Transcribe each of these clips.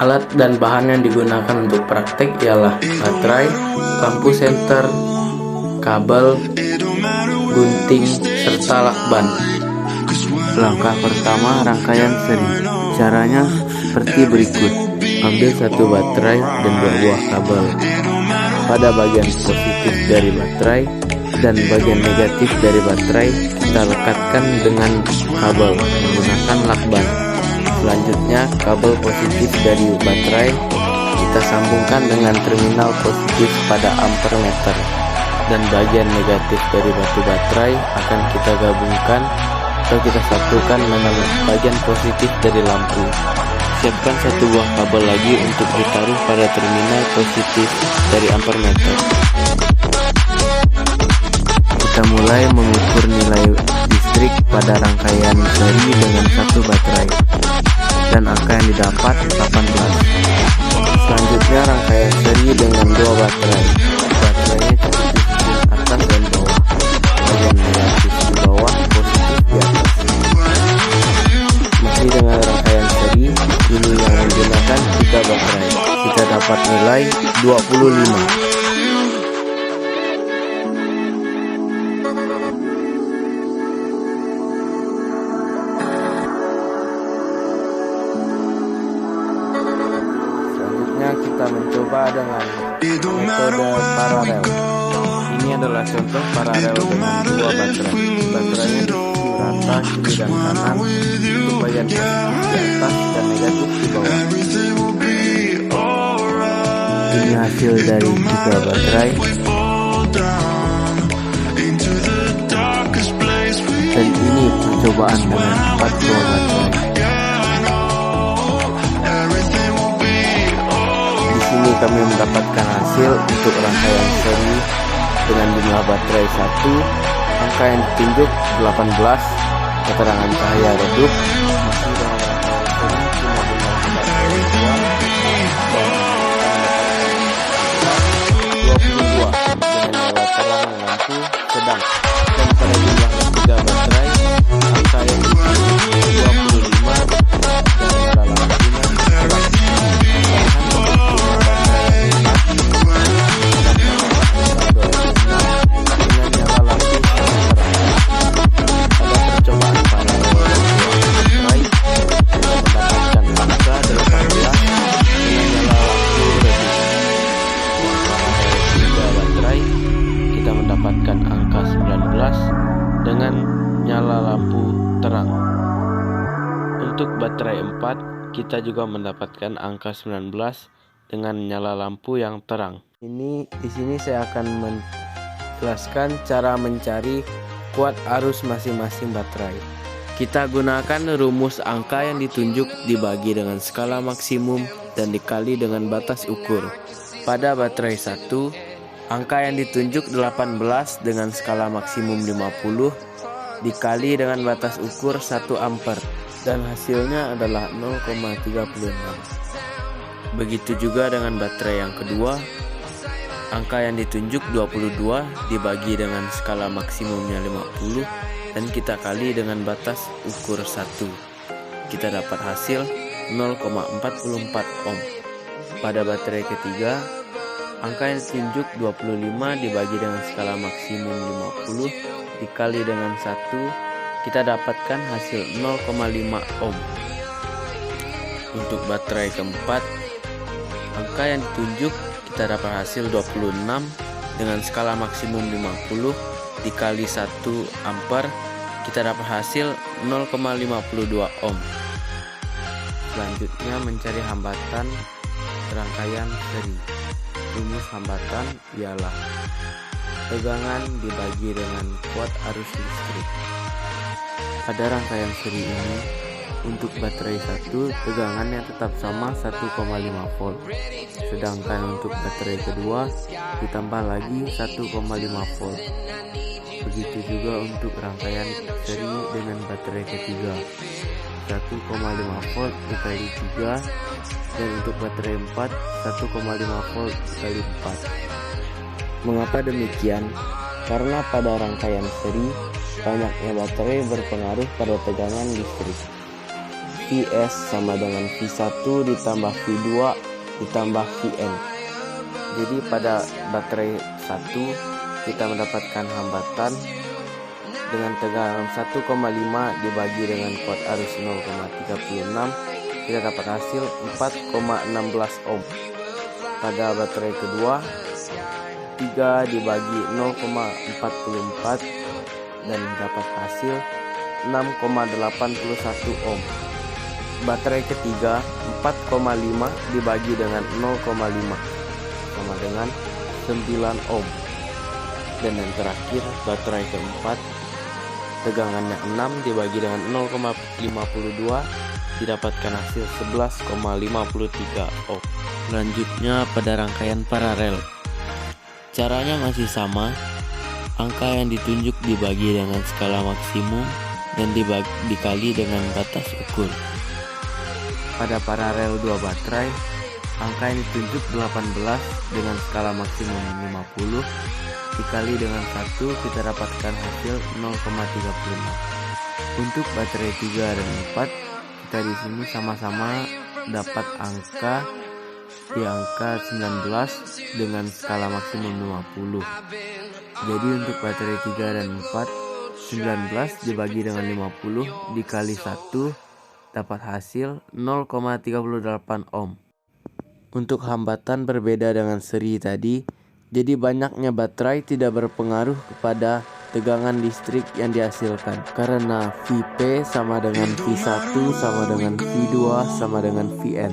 Alat dan bahan yang digunakan untuk praktek ialah baterai, lampu senter, kabel, gunting, serta lakban. Langkah pertama, rangkaian seri. Caranya seperti berikut. Ambil satu baterai dan 2 buah kabel. Pada bagian positif dari baterai dan bagian negatif dari baterai kita lekatkan dengan kabel menggunakan lakban. Selanjutnya, kabel positif dari baterai kita sambungkan dengan terminal positif pada ampermeter, dan bagian negatif dari batu baterai akan kita gabungkan atau kita satukan dengan bagian positif dari lampu. Siapkan satu buah kabel lagi untuk ditaruh pada terminal positif dari ampermeter. Kita mulai mengukur nilai listrik pada rangkaian seri dengan satu baterai, dan angka yang didapat 18. Selanjutnya, rangkaian seri dengan 2 baterai. Baterainya cukup disusun atas dan bawah. Bagian negatif di bawah, positif di atas. Masih dengan rangkaian seri, ini yang menggunakan 3 baterai. Kita dapat nilai 25. Kita mencoba dengan metode paralel. Ini adalah contoh paralel dengan 2 baterai. Baterainya diisi rata kiri dan kanan untuk bagian positif di atas dan negatif di bawah. Ini hasil dari 3 baterai, dan ini percobaan dengan 4 buah baterai. Ini kami mendapatkan hasil untuk rangkaian seri dengan jumlah baterai 1, angka yang ditunjuk 18, keterangan cahaya redup. Masih dengan rangkaian seri cuma jumlah baterai 22 dengan nyala terang lampu sedang, dan pada jumlah 3 baterai angka yang ditunjuk 25 dan nyala lampunya terang. Mendapatkan angka 19 dengan nyala lampu terang. Untuk baterai 4 kita juga mendapatkan angka 19 dengan nyala lampu yang terang. Di sini saya akan menjelaskan cara mencari kuat arus masing-masing baterai. Kita gunakan rumus angka yang ditunjuk dibagi dengan skala maksimum dan dikali dengan batas ukur. Pada baterai 1, angka yang ditunjuk 18 dengan skala maksimum 50 dikali dengan batas ukur 1 ampere, dan hasilnya adalah 0,36. Begitu juga dengan baterai yang kedua, angka yang ditunjuk 22 dibagi dengan skala maksimumnya 50 dan kita kali dengan batas ukur 1. Kita dapat hasil 0,44 ohm. Pada baterai ketiga, angka yang ditunjuk 25 dibagi dengan skala maksimum 50 dikali dengan 1, kita dapatkan hasil 0,5 ohm. Untuk baterai keempat, angka yang ditunjuk kita dapat hasil 26 dengan skala maksimum 50 dikali 1 ampere, kita dapat hasil 0,52 ohm. Selanjutnya mencari hambatan rangkaian seri. Rumus hambatan ialah tegangan dibagi dengan kuat arus listrik. Pada rangkaian seri ini, untuk baterai 1 tegangannya tetap sama 1,5 volt. Sedangkan untuk baterai kedua ditambah lagi 1,5 volt. Begitu juga untuk rangkaian seri dengan baterai ketiga, 1,5 volt dikali 3, dan untuk baterai 4 1,5 volt dikali 4. Mengapa demikian? Karena pada rangkaian seri banyaknya baterai berpengaruh pada tegangan listrik. Vs sama dengan V1 ditambah V2 ditambah Vn. Jadi pada baterai 1 kita mendapatkan hambatan dengan tegangan 1,5 dibagi dengan kuat arus 0,36, kita dapat hasil 4,16 ohm. Pada baterai kedua 3 dibagi 0,44 dan dapat hasil 6,81 ohm. Baterai ketiga 4,5 dibagi dengan 0,5 sama dengan 9 ohm. Dan yang terakhir baterai keempat tegangannya 6 dibagi dengan 0,52 didapatkan hasil 11,53 ohm. Selanjutnya pada rangkaian paralel, caranya masih sama. Angka yang ditunjuk dibagi dengan skala maksimum dan dikali dengan batas ukur. Pada paralel 2 baterai, angka yang ditunjuk 18 dengan skala maksimum 50 dikali dengan 1, kita dapatkan hasil 0,36. Untuk baterai 3 dan 4, kita di sini sama-sama dapat angka di angka 19 dengan skala maksimum 50. Jadi untuk baterai 3 dan 4, 19 dibagi dengan 50 dikali 1 dapat hasil 0,38 ohm. Untuk hambatan berbeda dengan seri tadi, jadi banyaknya baterai tidak berpengaruh kepada tegangan listrik yang dihasilkan, karena Vp sama dengan V1 sama dengan V2 sama dengan Vn,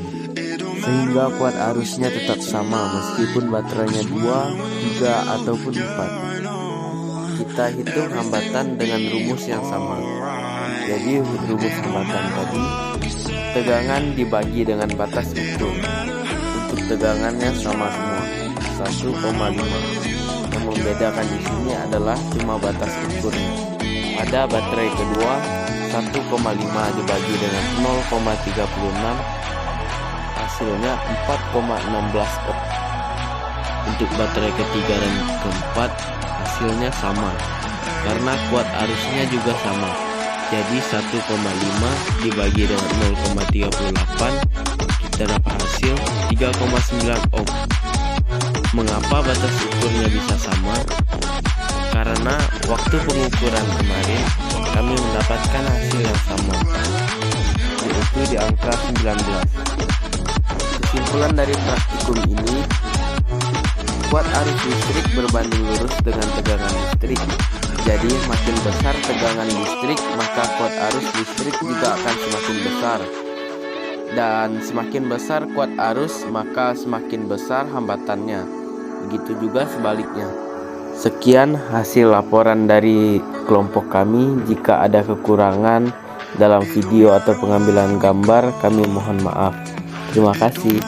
sehingga kuat arusnya tetap sama meskipun baterainya 2, 3 ataupun 4. Kita hitung hambatan dengan rumus yang sama. Jadi rumus hambatan tadi, tegangan dibagi dengan batas ukur. Untuk tegangannya sama semua, 1,5. Yang membedakan di sini adalah cuma batas ukurnya. Pada baterai kedua, 1,5 dibagi dengan 0,36 hasilnya 4,16 ohm. Untuk baterai ketiga dan keempat hasilnya sama karena kuat arusnya juga sama. Jadi 1,5 dibagi dengan 0,38 kita dapat hasil 3,9 ohm. Mengapa batas ukurnya bisa sama? Karena waktu pengukuran kemarin kami mendapatkan hasil yang sama, yaitu di angka 19. Kesimpulan dari praktikum ini, kuat arus listrik berbanding lurus dengan tegangan listrik. Jadi makin besar tegangan listrik, maka kuat arus listrik juga akan semakin besar. Dan semakin besar kuat arus, maka semakin besar hambatannya. Begitu juga sebaliknya. Sekian hasil laporan dari kelompok kami. Jika ada kekurangan dalam video atau pengambilan gambar, kami mohon maaf. Terima kasih.